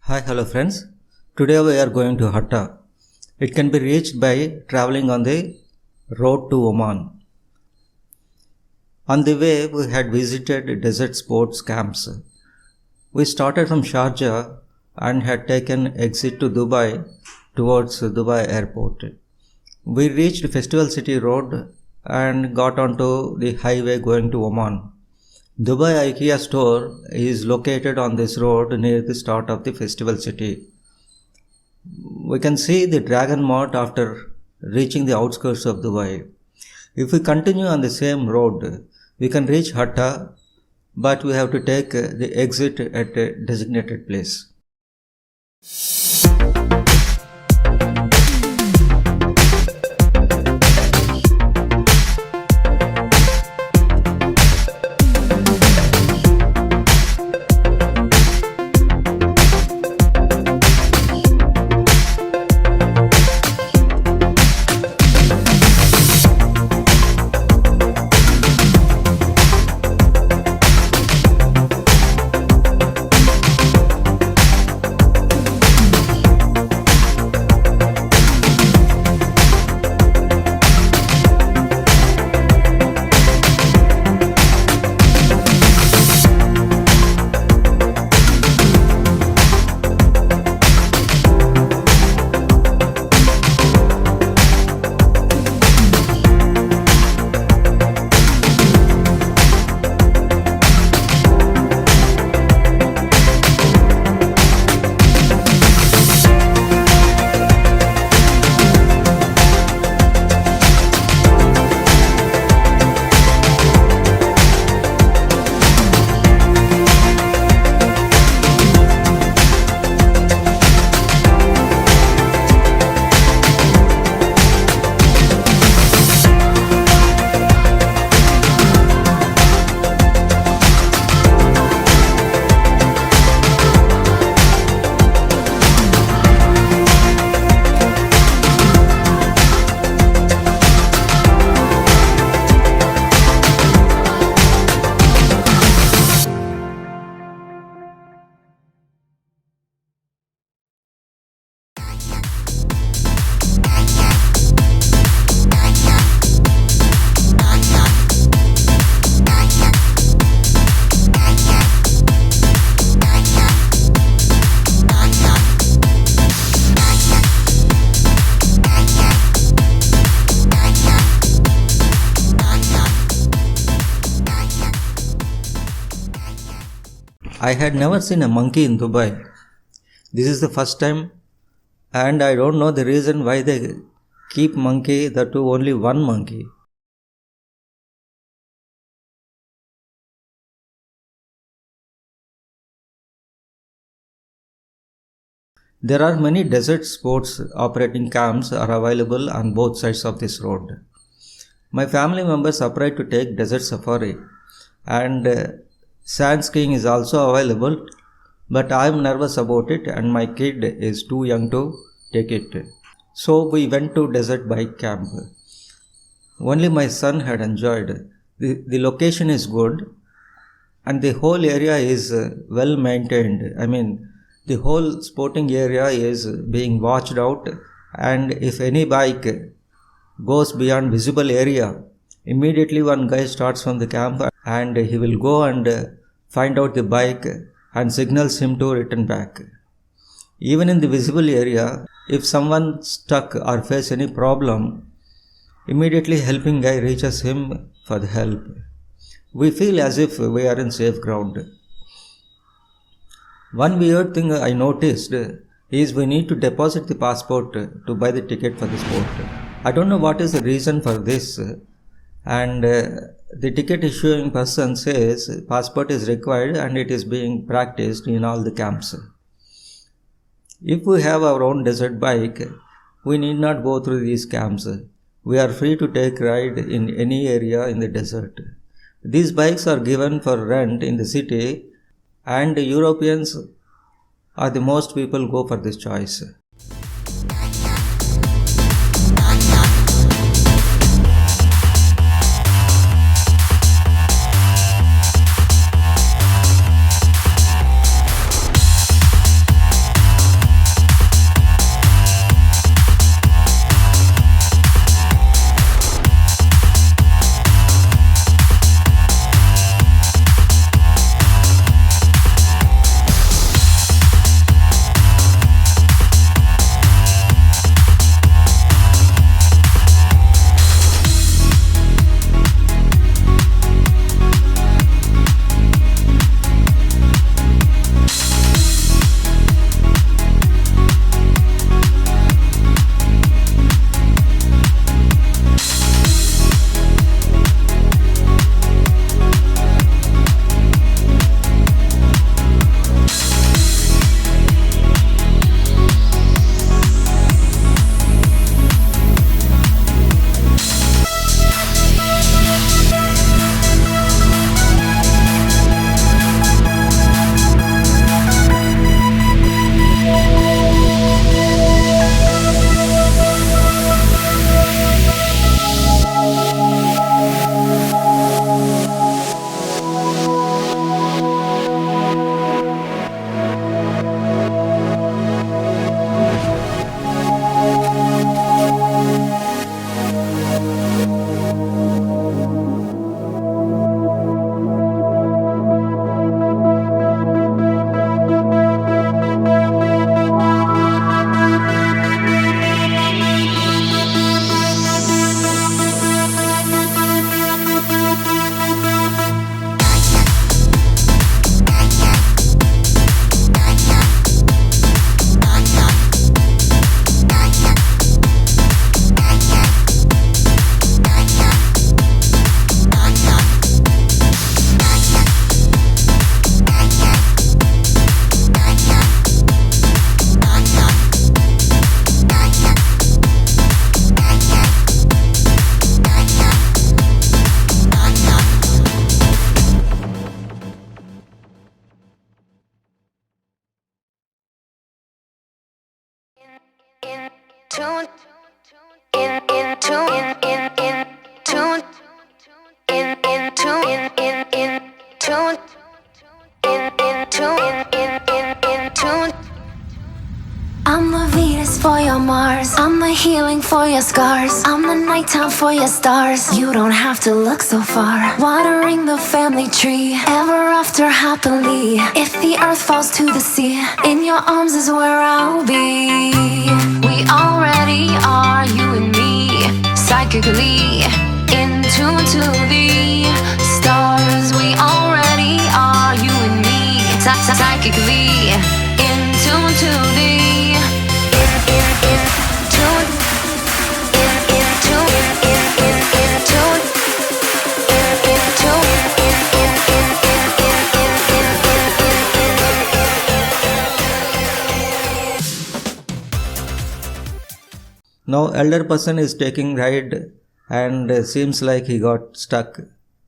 Hi, hello friends. Today we are going to Hatta. It can be reached by traveling on the road to Oman. On the way, we had visited desert sports camps. We started from Sharjah and had taken exit to Dubai towards Dubai airport. We reached Festival City Road and got onto the highway going to Oman. Dubai IKEA store is located on this road near the start of the festival city. We can see the Dragon Mart after reaching the outskirts of Dubai. If we continue on the same road, we can reach Hatta, but we have to take the exit at a designated place. I had never seen a monkey in Dubai. This is the first time, and I don't know the reason why they keep monkey, that too only one monkey. There are many desert sports operating camps are available on both sides of this road. My family members applied to take desert safari, and sand skiing is also available, but I am nervous about it and my kid is too young to take it. So we went to desert bike camp. Only my son had enjoyed. The location is good and the whole area is well maintained. The whole sporting area is being watched out, and if any bike goes beyond visible area, immediately one guy starts from the camp and he will go and find out the bike and signals him to return back. Even in the visible area, if someone stuck or face any problem, immediately helping guy reaches him for the help. We feel as if we are in safe ground. One weird thing I noticed is we need to deposit the passport to buy the ticket for the sport. I don't know what is the reason for this, and the ticket issuing person says passport is required and it is being practiced in all the camps. If we have our own desert bike, we need not go through these camps. We are free to take ride in any area in the desert. These bikes are given for rent in the city, and Europeans are the most people go for this choice. I'm the Venus for your Mars, I'm the healing for your scars, I'm the nighttime for your stars. You don't have to look so far. Watering the family tree, ever after happily. If the earth falls to the sea, in your arms is where I'll be. We already are, you and me, psychically in tune to the stars. We already are, you and me, psychically in tune to the Now elder person is taking ride and seems like he got stuck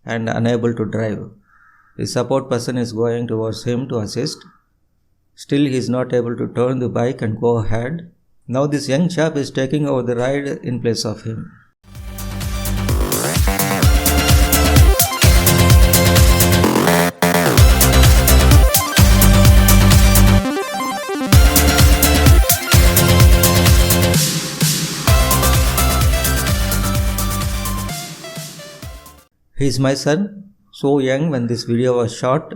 and unable to drive. The support person is going towards him to assist. Still he is not able to turn the bike and go ahead. Now this young chap is taking over the ride in place of him. He is my son, so young when this video was shot.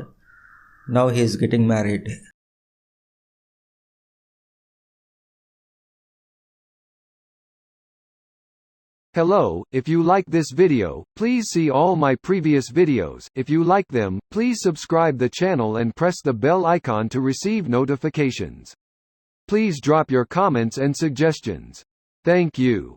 Now he is getting married. Hello, if you like this video, please see all my previous videos. If you like them, please subscribe the channel and press the bell icon to receive notifications. Please drop your comments and suggestions. Thank you.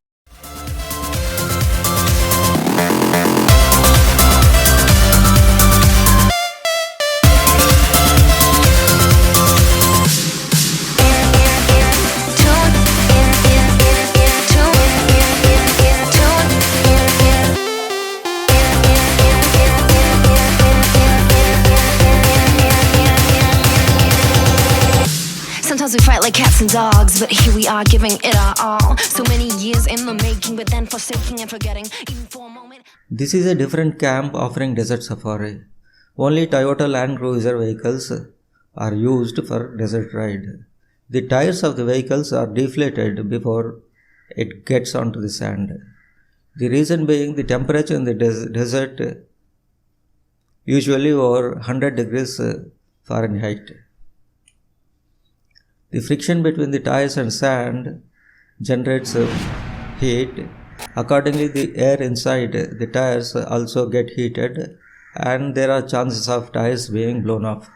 Sometimes we fight like cats and dogs, but here we are giving it our all. So many years in the making, but then forsaking and forgetting, even for a moment. This is a different camp offering desert safari. Only Toyota Land Cruiser vehicles are used for desert ride. The tires of the vehicles are deflated before it gets onto the sand. The reason being the temperature in the desert usually over 100 degrees Fahrenheit. The friction between the tires and sand generates heat. Accordingly, the air inside the tires also get heated and there are chances of tires being blown off.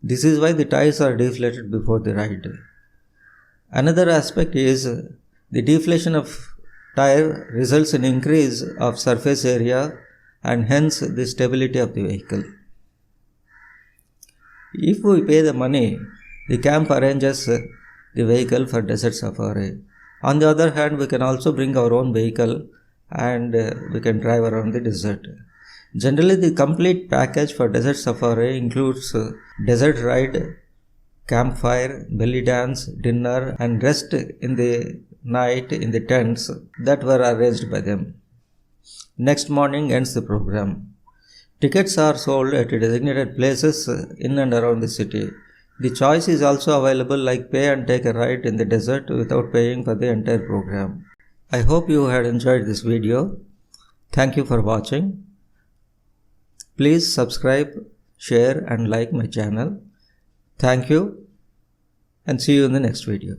This is why the tires are deflated before the ride. Another aspect is the deflation of tire results in increase of surface area and hence the stability of the vehicle. If we pay the money, the camp arranges the vehicle for desert safari. On the other hand, we can also bring our own vehicle and we can drive around the desert. Generally, the complete package for desert safari includes desert ride, campfire, belly dance, dinner and rest in the night in the tents that were arranged by them. Next morning ends the program. Tickets are sold at designated places in and around the city. The choice is also available like pay and take a ride in the desert without paying for the entire program. I hope you had enjoyed this video. Thank you for watching. Please subscribe, share and like my channel. Thank you and see you in the next video.